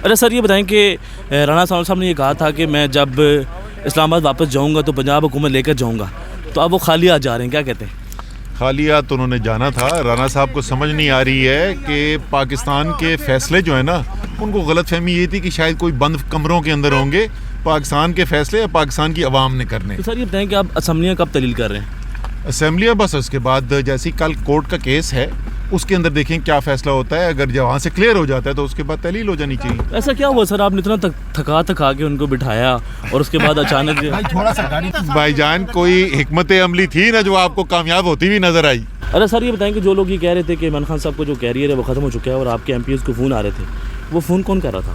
اچھا سر یہ بتائیں کہ رانا صاحب نے یہ کہا تھا کہ میں جب اسلام آباد واپس جاؤں گا تو پنجاب حکومت لے کر جاؤں گا، تو اب وہ خالی ہاتھ جا رہے ہیں، کیا کہتے ہیں؟ خالی ہاتھ تو انہوں نے جانا تھا. رانا صاحب کو سمجھ نہیں آ رہی ہے کہ پاکستان کے فیصلے جو ہیں نا، ان کو غلط فہمی یہ تھی کہ شاید کوئی بند کمروں کے اندر ہوں گے. پاکستان کے فیصلے پاکستان کی عوام نے کرنے. تو سر یہ بتائیں کہ آپ اسمبلیاں کب تحلیل کر رہے ہیں؟ اسمبلیاں بس اس کے بعد جیسی کل کورٹ کا کیس ہے اس کے اندر دیکھیں کیا فیصلہ ہوتا ہے. اگر وہاں سے کلیئر ہو جاتا ہے تو اس کے بعد تحلیل ہو جانی چاہیے. ایسا کیا ہوا سر، آپ نے اتنا تھکا کے ان کو بٹھایا اور اس کے بعد اچانک بھائی جان کوئی حکمت عملی تھی نا جو آپ کو کامیاب ہوتی ہوئی نظر آئی. اچھا سر یہ بتائیں کہ جو لوگ یہ کہہ رہے تھے کہ عمران خان صاحب کو جو کیریئر ہے وہ ختم ہو چکا ہے اور آپ کے ایم پیز کو فون آ رہے تھے، وہ فون کون کر رہا تھا؟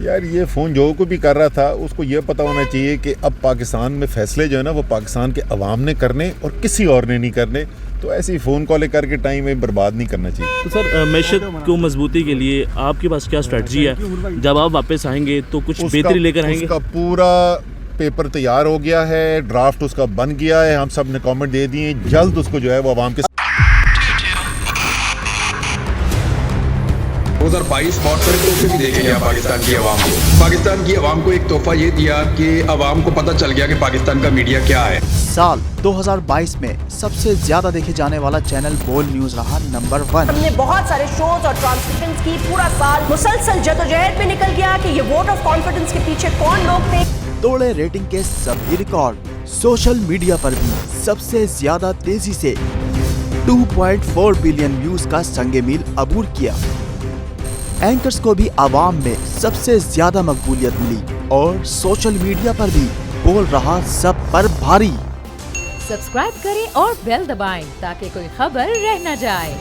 یار یہ فون جو کوئی بھی کر رہا تھا اس کو یہ پتہ ہونا چاہیے کہ اب پاکستان میں فیصلے جو ہے نا وہ پاکستان کے عوام نے کرنے اور کسی اور نے نہیں کرنے. تو ایسی فون کالیں کر کے ٹائم میں برباد نہیں کرنا چاہیے. تو سر معیشت کو مضبوطی کے لیے آپ کے پاس کیا اسٹریٹجی ہے؟ جب آپ واپس آئیں گے تو کچھ بہتری لے کر آئیں گے؟ اس کا پورا پیپر تیار ہو گیا ہے، ڈرافٹ اس کا بن گیا ہے، ہم سب نے کامنٹ دے دیے. جلد اس کو جو ہے وہ عوام کے 2022 بہت سارے تحفے بھی دیکھے گیا پاکستان کی عوام کو. پاکستان کی عوام کو ایک تحفہ یہ دیا کہ عوام کو پتہ چل گیا کہ پاکستان کا میڈیا کیا ہے. سال 2022 میں سب سے زیادہ دیکھے جانے والا چینل بول نیوز رہا نمبر 1. ہم نے بہت سارے شوز اور ٹرانسمیشنز کی، پورا سال مسلسل جدوجہد میں نکل گیا کہ یہ ووٹ آف کانفیڈنس کے پیچھے کون لوگ تھے. توڑے ریٹنگ کے سبھی ریکارڈ. سوشل میڈیا پر بھی سب سے زیادہ تیزی سے 2.4 بلین ویوز کا سنگ میل عبور کیا. اینکرز کو بھی عوام میں سب سے زیادہ مقبولیت ملی اور سوشل میڈیا پر بھی بول رہا سب پر بھاری. سبسکرائب کریں اور بیل دبائیں تاکہ کوئی خبر رہ نہ جائے.